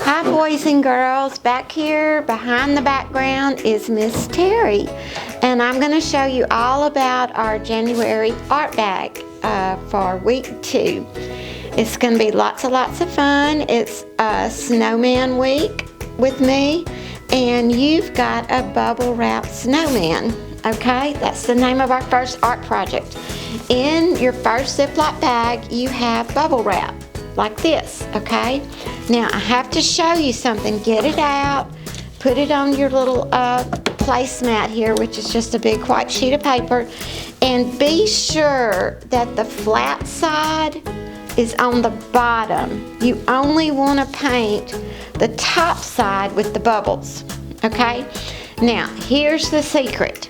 Hi boys and girls, back here behind the background is Miss Terry, and I'm going to show you all about our January art bag for week 2. It's going to be lots of fun. It's a snowman week with me, and you've got a bubble wrap snowman. Okay, that's the name of our first art project. In your first Ziploc bag, you have bubble wrap like this, okay? Now I have to show you something. Get it out, put it on your little placemat here, which is just a big white sheet of paper, and be sure that the flat side is on the bottom. You only want to paint the top side with the bubbles, okay? Now here's the secret.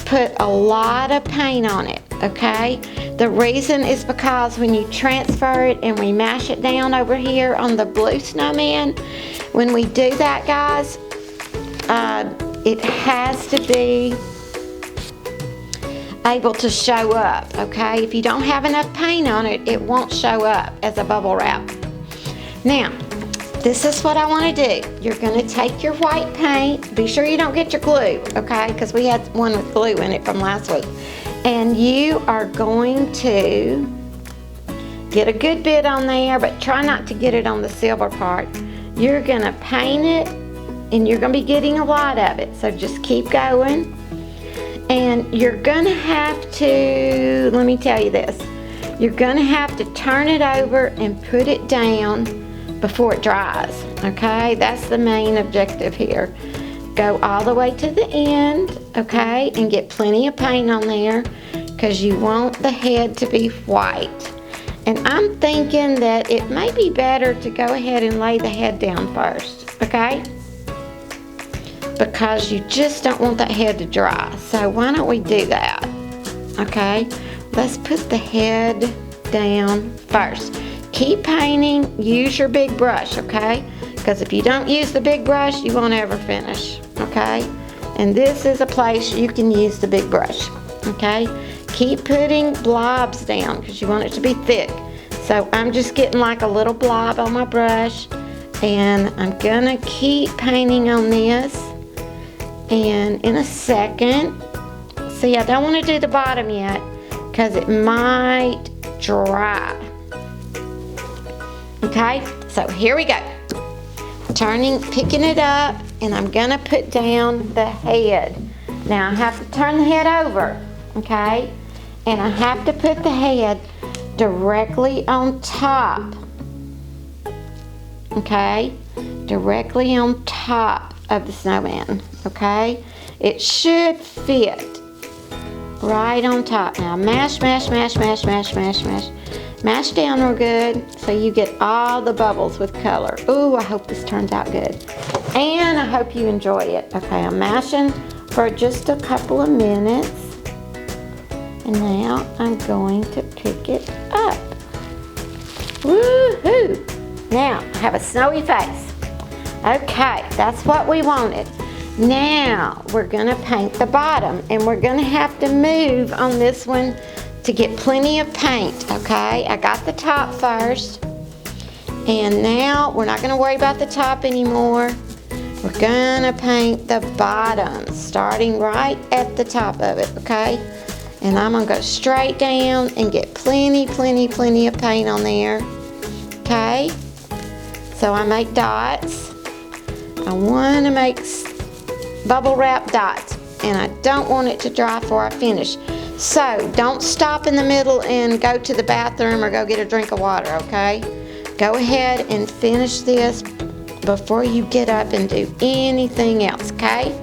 Put a lot of paint on it, okay? The reason is because when you transfer it and we mash it down over here on the blue snowman, when we do that, guys, it has to be able to show up, okay? If you don't have enough paint on it, it won't show up as a bubble wrap. Now, this is what I want to do. You're going to take your white paint. Be sure you don't get your glue, okay? Because we had one with glue in it from last week. And you are going to get a good bit on there, but try not to get it on the silver part. You're going to paint it, and you're going to be getting a lot of it. So just keep going. And you're going to have to, let me tell you this, you're going to have to turn it over and put it down before it dries, okay? That's the main objective here. Go all the way to the end, okay, and get plenty of paint on there because you want the head to be white. And I'm thinking that it may be better to go ahead and lay the head down first, okay? Because you just don't want that head to dry. So why don't we do that, okay? Let's put the head down first. Keep painting, use your big brush, okay? Because if you don't use the big brush, you won't ever finish, okay? And this is a place you can use the big brush, okay? Keep putting blobs down because you want it to be thick. So I'm just getting like a little blob on my brush, and I'm gonna keep painting on this. And in a second, see, I don't want to do the bottom yet because it might dry. Okay, so here we go. Picking it up, and I'm gonna put down the head. Now I have to turn the head over, okay? And I have to put the head directly on top, okay? Directly on top of the snowman, okay? It should fit right on top. Now mash, mash, mash, mash, mash, mash, mash. Mash down real good so you get all the bubbles with color. Ooh, I hope this turns out good. And I hope you enjoy it. Okay, I'm mashing for just a couple of minutes. And now I'm going to pick it up. Woohoo! Now, I have a snowy face. Okay, that's what we wanted. Now, we're gonna paint the bottom, and we're gonna have to move on this one to get plenty of paint, okay? I got the top first, and now we're not gonna worry about the top anymore. We're gonna paint the bottom, starting right at the top of it, okay? And I'm gonna go straight down and get plenty of paint on there, okay? So I make dots. I wanna make bubble wrap dots, and I don't want it to dry before I finish. So don't stop in the middle and go to the bathroom or go get a drink of water, okay? Go ahead and finish this before you get up and do anything else, okay?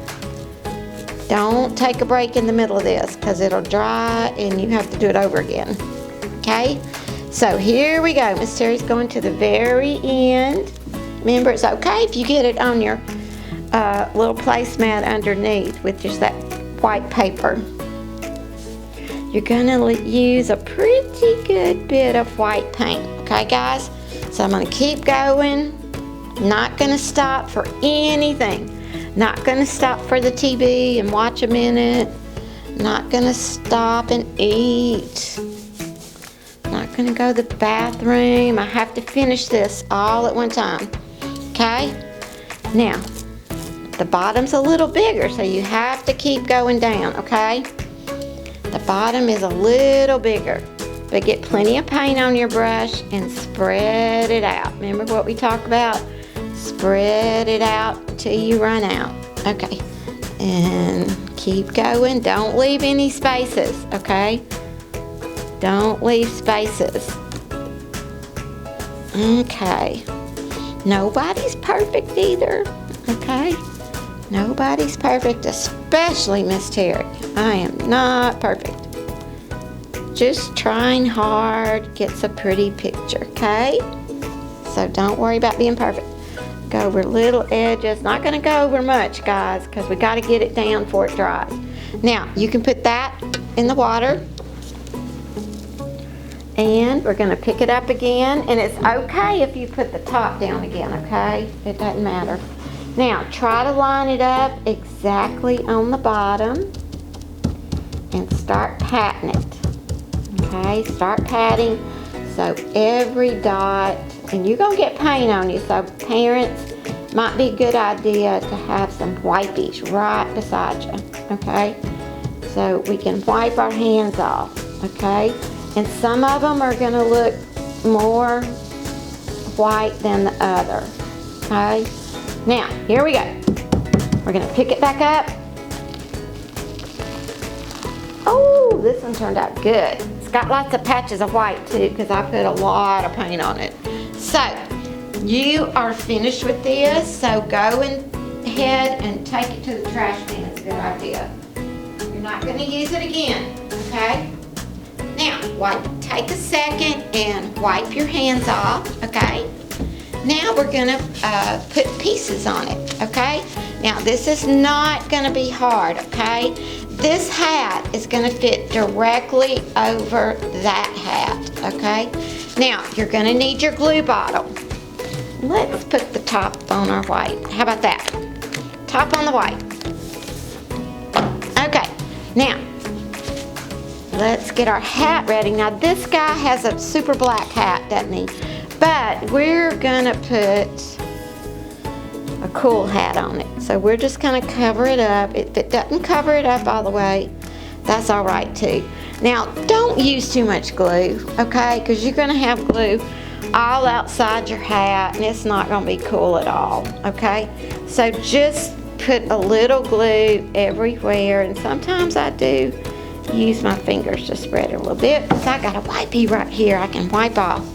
Don't take a break in the middle of this because it'll dry and you have to do it over again, okay? So here we go. Miss Terry's going to the very end. Remember, it's okay if you get it on your little placemat underneath with just that white paper. You're gonna use a pretty good bit of white paint, okay guys? So I'm gonna keep going, not gonna stop for anything. Not gonna stop for the TV and watch a minute. Not gonna stop and eat. Not gonna go to the bathroom. I have to finish this all at one time. okay? Now, the bottom's a little bigger, so you have to keep going down, okay? The bottom is a little bigger, but get plenty of paint on your brush and spread it out. Remember what we talked about? Spread it out till you run out. Okay, and keep going. Don't leave any spaces, okay? Don't leave spaces. Okay. Nobody's perfect either, okay? Nobody's perfect, especially Miss Terry. I am not perfect. Just trying hard gets a pretty picture, okay? So don't worry about being perfect. Go over little edges. Not gonna go over much, guys, because we gotta get it down before it dries. Now, you can put that in the water. And we're gonna pick it up again, and it's okay if you put the top down again, okay? It doesn't matter. Now, try to line it up exactly on the bottom and start patting it, okay? Start patting so every dot, and you're gonna get paint on you, so parents, might be a good idea to have some wipies right beside you, okay? So we can wipe our hands off, okay? And some of them are gonna look more white than the other, okay? Now, here we go. We're gonna pick it back up. Oh, this one turned out good. It's got lots of patches of white too, because I put a lot of paint on it. So, you are finished with this, so go ahead and take it to the trash can. It's a good idea. You're not gonna use it again, okay? Now, take a second and wipe your hands off, okay? Now we're gonna put pieces on it, okay? Now this is not gonna be hard, okay? This hat is gonna fit directly over that hat, okay? Now, you're gonna need your glue bottle. Let's put the top on our white. How about that? Top on the white. Okay, now, let's get our hat ready. Now this guy has a super black hat, doesn't he? But we're gonna put a cool hat on it. So we're just gonna cover it up. If it doesn't cover it up all the way, that's all right too. Now don't use too much glue, okay? Because you're gonna have glue all outside your hat and it's not gonna be cool at all, okay? So just put a little glue everywhere, and sometimes I do use my fingers to spread it a little bit, because I got a wipey right here I can wipe off.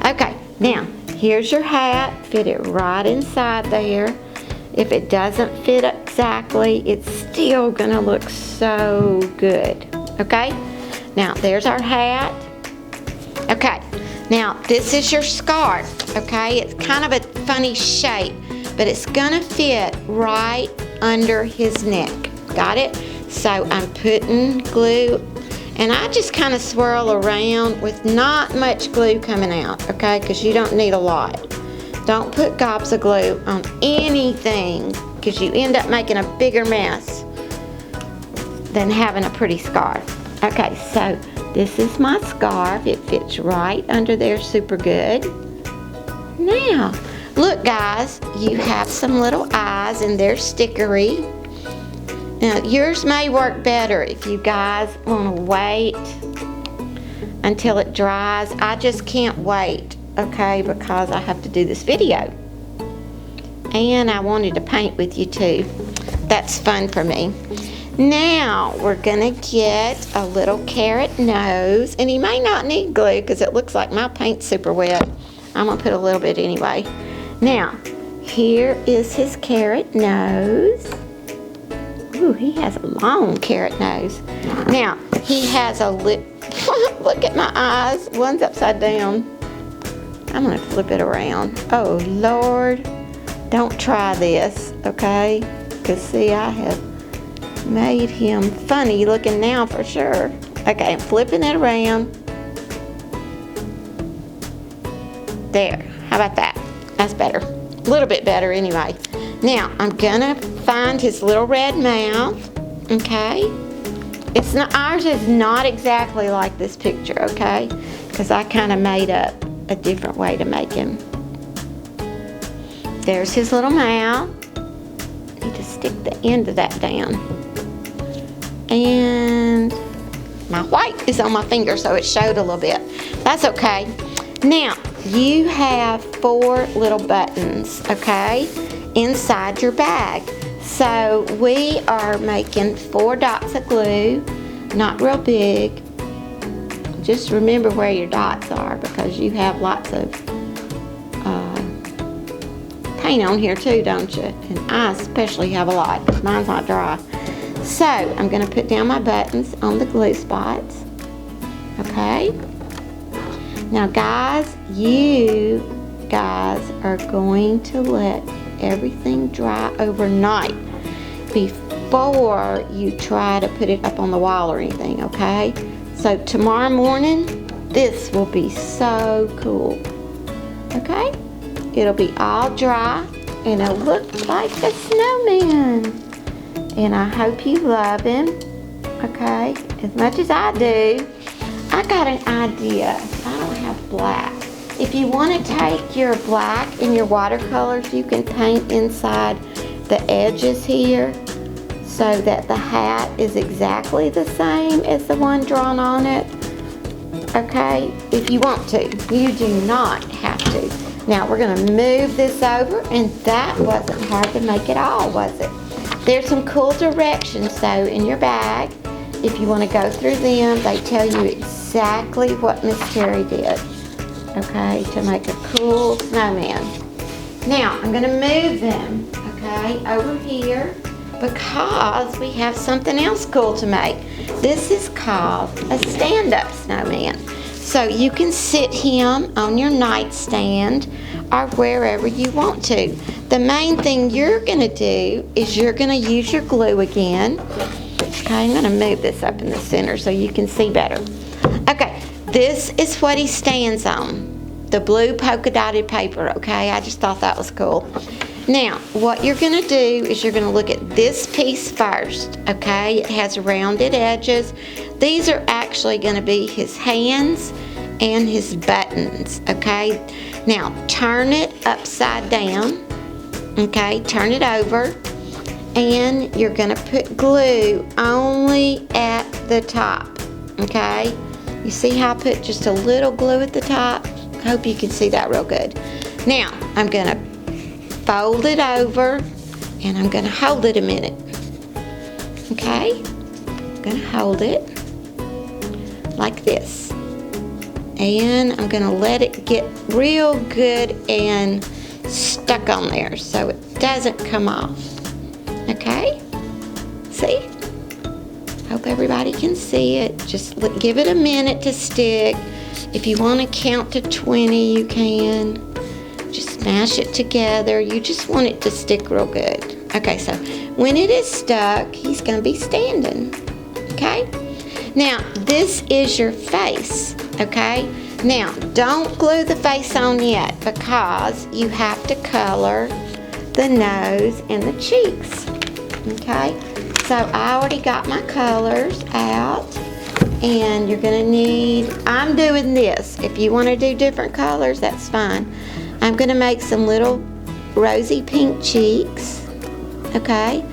Okay, now here's your hat. Fit it right inside there. If it doesn't fit exactly, it's still gonna look so good, okay? Now there's our hat. Okay, now this is your scarf, okay? It's kind of a funny shape, but it's gonna fit right under his neck. Got it? So I'm putting glue, and I just kind of swirl around with not much glue coming out, okay? Because you don't need a lot. Don't put gobs of glue on anything, because you end up making a bigger mess than having a pretty scarf. Okay, so this is my scarf. It fits right under there super good. Now, look guys, you have some little eyes and they're stickery. Now, yours may work better if you guys want to wait until it dries. I just can't wait, okay, because I have to do this video. And I wanted to paint with you too. That's fun for me. Now, we're gonna get a little carrot nose, and he may not need glue because it looks like my paint's super wet. I'm gonna put a little bit anyway. Now, here is his carrot nose. Ooh, he has a long carrot nose. Now, he has a lip. Look at my eyes. One's upside down. I'm gonna flip it around. Oh, Lord. Don't try this, okay? Because see, I have made him funny looking now for sure. Okay, I'm flipping it around. There. How about that? That's better. A little bit better anyway. Now, I'm gonna find his little red mouth, okay? It's not, ours is not exactly like this picture, okay? Because I kind of made up a different way to make him. There's his little mouth. Need to stick the end of that down. And my white is on my finger, so it showed a little bit. That's okay. Now, you have 4 little buttons, okay, inside your bag. So we are making 4 dots of glue, not real big. Just remember where your dots are because you have lots of paint on here too, don't you? And I especially have a lot. Mine's not dry. So I'm going to put down my buttons on the glue spots. Okay. Now guys, you guys are going to let everything dry overnight before you try to put it up on the wall or anything, okay? So tomorrow morning, this will be so cool, okay? It'll be all dry and it'll look like a snowman. And I hope you love him, okay? As much as I do. I got an idea. I don't have black. If you want to take your black and your watercolors, you can paint inside the edges here so that the hat is exactly the same as the one drawn on it. Okay, if you want to. You do not have to. Now we're going to move this over, and that wasn't hard to make at all, was it? There's some cool directions though in your bag. If you want to go through them, they tell you exactly what Miss Terry did, okay, to make a cool snowman. Now, I'm going to move them, okay, over here because we have something else cool to make. This is called a stand-up snowman. So you can sit him on your nightstand or wherever you want to. The main thing you're going to do is you're going to use your glue again. Okay, I'm going to move this up in the center so you can see better. Okay, this is what he stands on. The blue polka dotted paper, okay? I just thought that was cool. Now, what you're going to do is you're going to look at this piece first, okay? It has rounded edges. These are actually going to be his hands and his buttons, okay? Now, turn it upside down, okay? Turn it over. And you're going to put glue only at the top, okay? You see how I put just a little glue at the top? I hope you can see that real good. Now, I'm going to fold it over, and I'm going to hold it a minute, okay? I'm going to hold it like this. And I'm going to let it get real good and stuck on there so it doesn't come off. Okay, see? Hope everybody can see it. Just give it a minute to stick. If you want to count to 20, you can. Just smash it together. You just want it to stick real good. Okay, so when it is stuck, he's going to be standing. Okay? Now, this is your face. Okay? Now, don't glue the face on yet because you have to color the nose and the cheeks. Okay, so I already got my colors out, and you're going to need, I'm doing this. If you want to do different colors, that's fine. I'm going to make some little rosy pink cheeks, okay,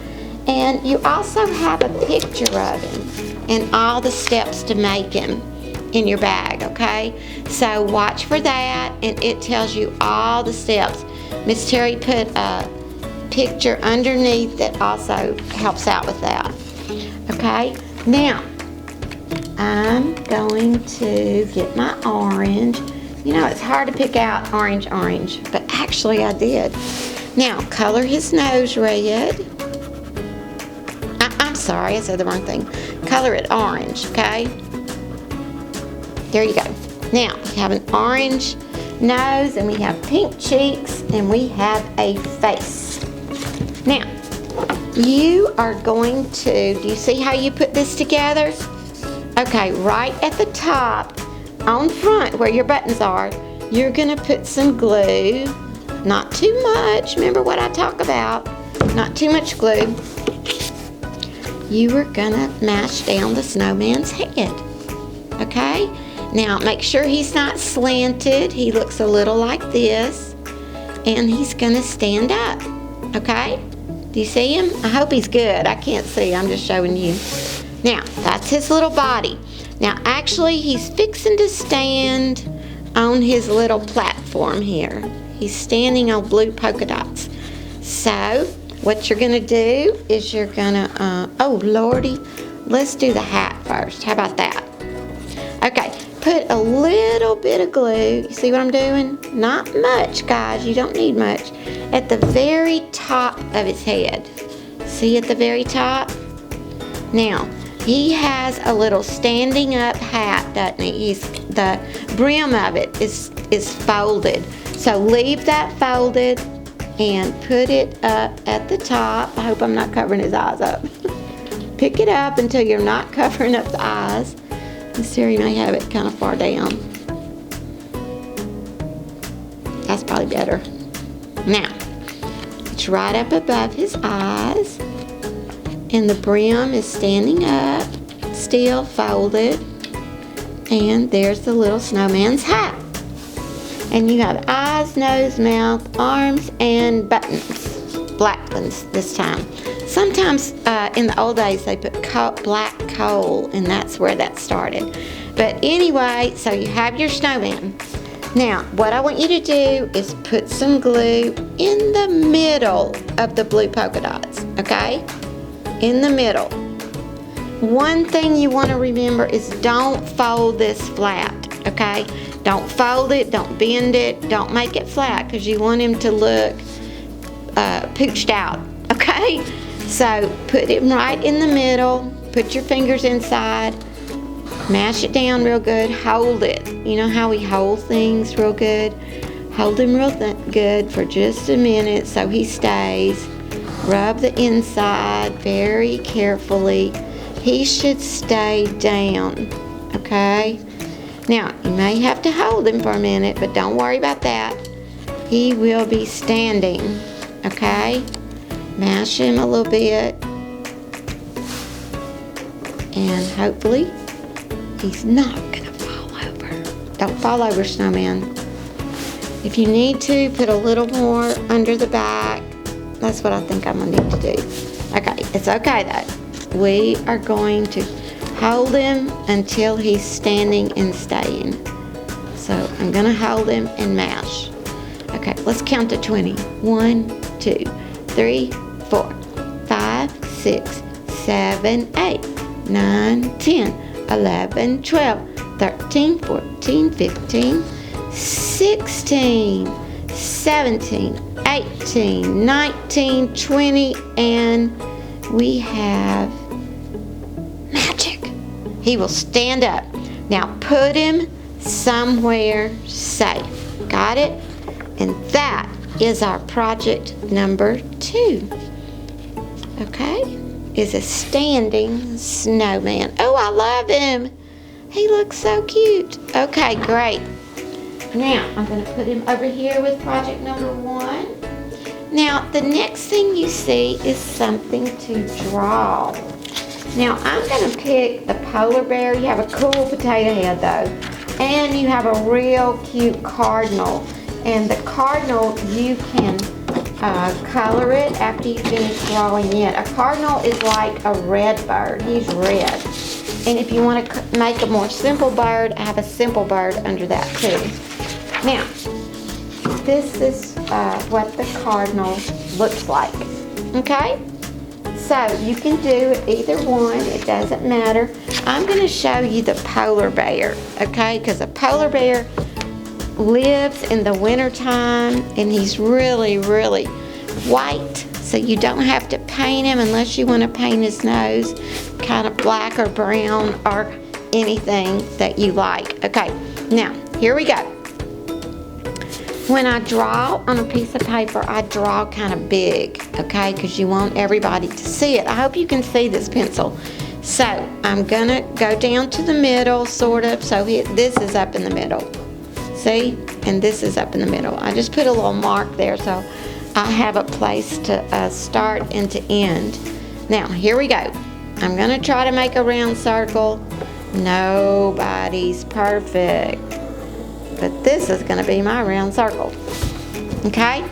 and you also have a picture of him and all the steps to make him in your bag, okay? So watch for that, and it tells you all the steps. Miss Terry put a picture underneath that also helps out with that. Okay, now I'm going to get my orange. You know, it's hard to pick out orange, but actually I did. Now, color his nose red. I'm sorry, I said the wrong thing. Color it orange, okay? There you go. Now, we have an orange nose, and we have pink cheeks, and we have a face. Now, you are going to, do you see how you put this together? Okay, right at the top, on front where your buttons are, you're going to put some glue. Not too much, remember what I talk about. Not too much glue. You are going to mash down the snowman's head. Okay? Now, make sure he's not slanted. He looks a little like this. and he's gonna stand up, okay? Do you see him? I hope he's good. I can't see, I'm just showing you. Now, that's his little body. Now, actually, he's fixing to stand on his little platform here. He's standing on blue polka dots. So, what you're gonna do is you're gonna, oh lordy, let's do the hat first. How about that? Okay, put a little bit of glue. You see what I'm doing? Not much, guys. You don't need much. At the very top of his head. See at the very top? Now, he has a little standing up hat, doesn't he? The brim of it is folded. So leave that folded and put it up at the top. I hope I'm not covering his eyes up. Pick it up until you're not covering up the eyes. And Terrye may have it kind of far down. That's probably better. Now, it's right up above his eyes. And the brim is standing up, still folded. And there's the little snowman's hat. And you have eyes, nose, mouth, arms, and buttons. Black ones this time. Sometimes in the old days they put black coal, and that's where that started. But anyway, so you have your snowman. Now, what I want you to do is put some glue in the middle of the blue polka dots, okay? In the middle. One thing you want to remember is don't fold this flat, okay? Don't fold it, don't bend it, don't make it flat because you want him to look pooched out, okay? So put it right in the middle, put your fingers inside, mash it down real good, hold it. You know how we hold things real good? Hold him real good for just a minute so he stays. Rub the inside very carefully. He should stay down, okay? Now, you may have to hold him for a minute, but don't worry about that. He will be standing, okay? Mash him a little bit. And hopefully, he's not gonna fall over. Don't fall over, snowman. If you need to, put a little more under the back. That's what I think I'm gonna need to do. Okay, it's okay though. We are going to hold him until he's standing and staying. So I'm gonna hold him and mash. Okay, let's count to 20. 1, 2, 3, 4, 5, 6, 7, 8, 9, 10, 11, 12, 13, 14, 15, 16, 17, 18, 19, 20, and we have magic. He will stand up. Now put him somewhere safe. Got it? And that is our project number 2. Okay? Is a standing snowman. Oh, I love him. He looks so cute. Okay, great. Now, I'm going to put him over here with project number 1. Now, the next thing you see is something to draw. Now, I'm going to pick the polar bear. You have a cool potato head, though. And you have a real cute cardinal. And the cardinal, you can color it after you finish drawing it. A cardinal is like a red bird. He's red. And if you want to make a more simple bird, I have a simple bird under that too. Now, this is what the cardinal looks like. Okay? So you can do either one. It doesn't matter. I'm going to show you the polar bear. Okay? Because a polar bear lives in the winter time, and he's really, really white, so you don't have to paint him unless you want to paint his nose kind of black or brown or anything that you like. Okay, now here we go. When I draw on a piece of paper, I draw kind of big, okay, because you want everybody to see it. I hope you can see this pencil. So I'm gonna go down to the middle, sort of, so this is up in the middle. See? And this is up in the middle. I just put a little mark there so I have a place to start and to end. Now, here we go. I'm going to try to make a round circle. Nobody's perfect. But this is going to be my round circle. Okay?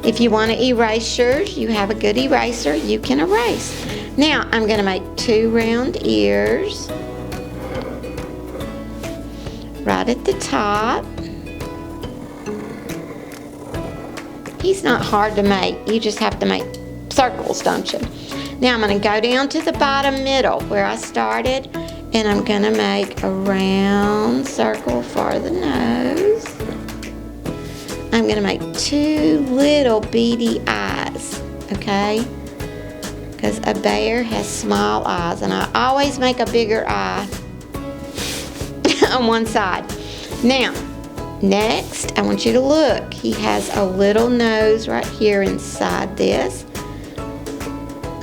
If you want to erase yours, you have a good eraser, you can erase. Now, I'm going to make 2 round ears right at the top. He's not hard to make. You just have to make circles, don't you? Now, I'm going to go down to the bottom middle where I started, and I'm going to make a round circle for the nose. I'm going to make 2 little beady eyes, okay? Because a bear has small eyes, and I always make a bigger eye on one side. Now, next, I want you to look. He has a little nose right here inside this.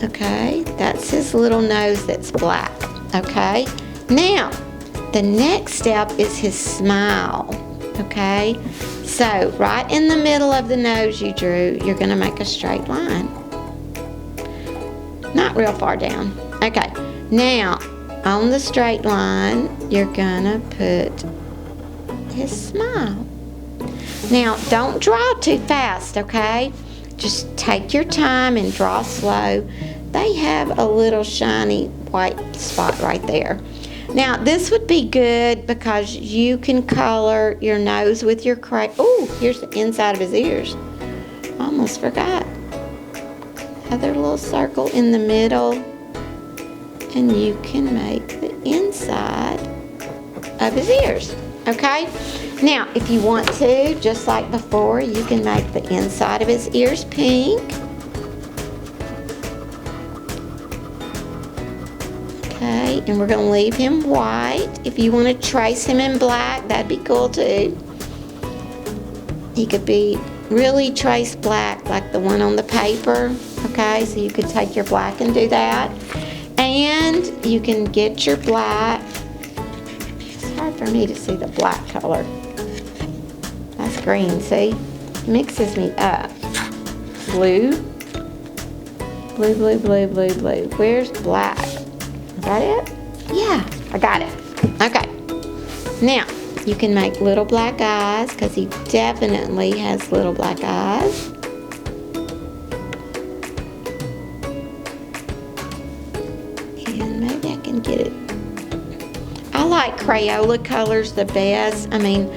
Okay, that's his little nose that's black. Okay, now, the next step is his smile. Okay, so right in the middle of the nose you drew, you're going to make a straight line. Not real far down. Okay, now on the straight line, you're going to put his smile. Now, don't draw too fast, okay? Just take your time and draw slow. They have a little shiny white spot right there. Now, this would be good because you can color your nose with your crayon. Oh, here's the inside of his ears. Almost forgot. Another little circle in the middle, and you can make the inside of his ears, okay? Now, if you want to, just like before, you can make the inside of his ears pink. Okay, and we're going to leave him white. If you want to trace him in black, that'd be cool too. He could be really traced black like the one on the paper. Okay, so you could take your black and do that. And you can get your black. It's hard for me to see the black color. That's green, see? It mixes me up. Blue. Blue, blue, blue, blue, blue. Where's black? Is that it? Yeah, I got it. Okay. Now, you can make little black eyes because he definitely has little black eyes. And maybe I can get it. I like Crayola colors the best. I mean,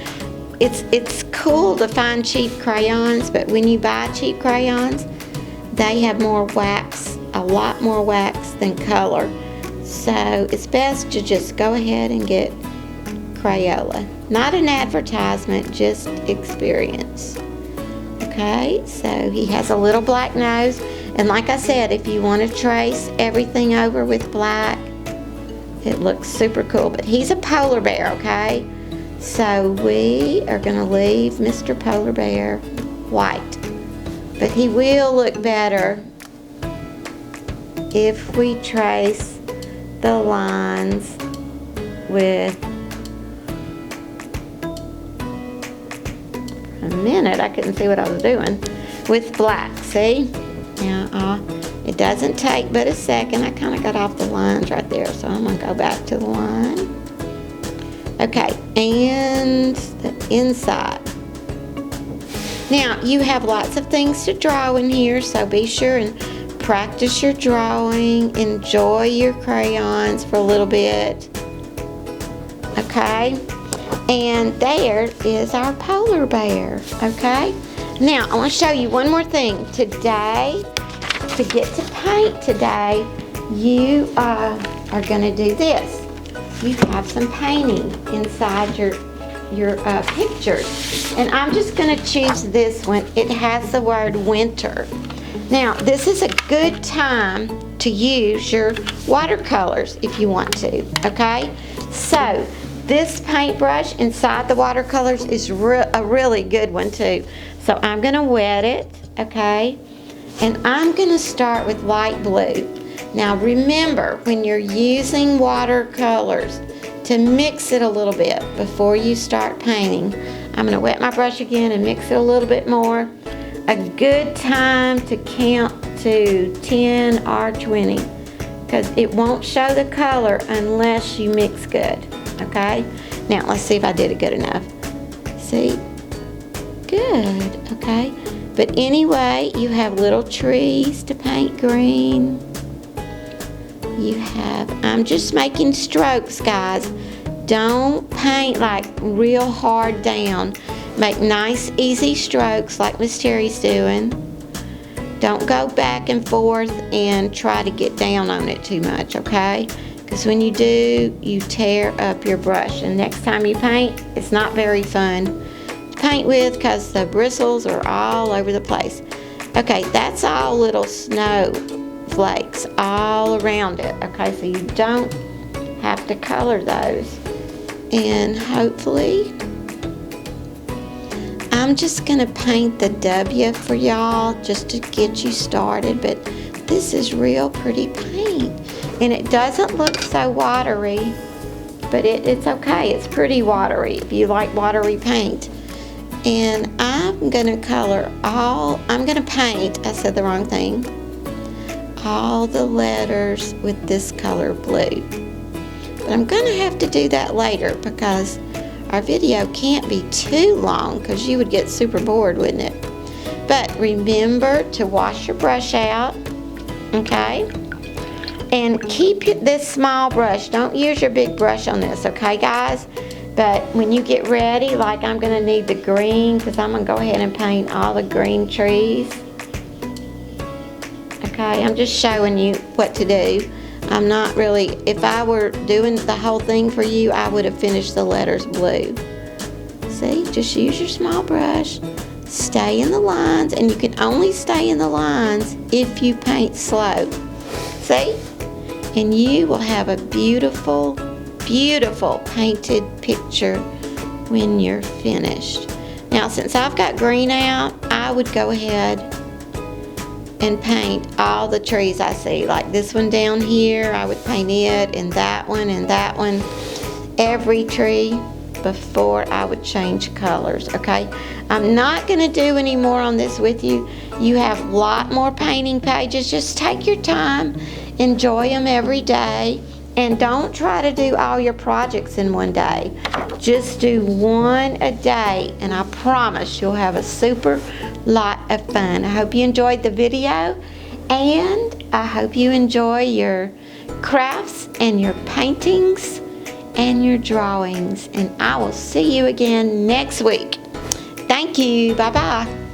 it's cool to find cheap crayons, but when you buy cheap crayons, they have more wax, a lot more wax than color. So it's best to just go ahead and get Crayola. Not an advertisement, just experience. Okay, so he has a little black nose. And like I said, if you want to trace everything over with black, it looks super cool. But he's a polar bear, okay? So we are going to leave Mr. Polar Bear white. But he will look better if we trace the lines with, a minute, I couldn't see what I was doing, with black, see? Now, it doesn't take but a second. I kind of got off the lines right there, so I'm going to go back to the line. Okay, and the inside. Now, you have lots of things to draw in here, so be sure and practice your drawing. Enjoy your crayons for a little bit. Okay? And there is our polar bear. Okay? Now, I want to show you one more thing. Today, to get to paint today, you are going to do this. You have some painting inside your pictures. And I'm just going to choose this one. It has the word winter. Now, this is a good time to use your watercolors if you want to, okay? So, this paintbrush inside the watercolors is a really good one too. So, I'm going to wet it, okay? And I'm going to start with light blue. Now, remember, when you're using watercolors, to mix it a little bit before you start painting. I'm going to wet my brush again and mix it a little bit more. A good time to count to 10 or 20 because it won't show the color unless you mix good, okay? Now, let's see if I did it good enough. See? Good, okay. But anyway, you have little trees to paint green. You have, I'm just making strokes, guys. Don't paint like real hard down. Make nice, easy strokes like Miss Terry's doing. Don't go back and forth and try to get down on it too much, okay? Because when you do, you tear up your brush. And next time you paint, it's not very fun to paint with because the bristles are all over the place. Okay, that's all little snow flakes all around it, okay? So you don't have to color those. And hopefully, I'm just gonna paint the W for y'all just to get you started, but this is real pretty paint. And it doesn't look so watery, but it's okay. It's pretty watery if you like watery paint. And I'm gonna paint, I said the wrong thing, all the letters with this color blue. But I'm gonna have to do that later because our video can't be too long because you would get super bored, wouldn't it? But remember to wash your brush out, okay? And keep this small brush. Don't use your big brush on this, okay, guys? But when you get ready, like I'm gonna need the green because I'm gonna go ahead and paint all the green trees. Okay, I'm just showing you what to do. I'm not really, if I were doing the whole thing for you, I would have finished the letters blue. See, just use your small brush, stay in the lines, and you can only stay in the lines if you paint slow. See? And you will have a beautiful, beautiful painted picture when you're finished. Now, since I've got green out, I would go ahead and paint all the trees I see. Like this one down here, I would paint it, and that one, every tree before I would change colors, okay? I'm not gonna do any more on this with you. You have a lot more painting pages. Just take your time, enjoy them every day, and don't try to do all your projects in one day. Just do one a day, and I promise you'll have a super lot of fun. I hope you enjoyed the video, and I hope you enjoy your crafts and your paintings and your drawings, and I will see you again next week. Thank you. Bye-bye.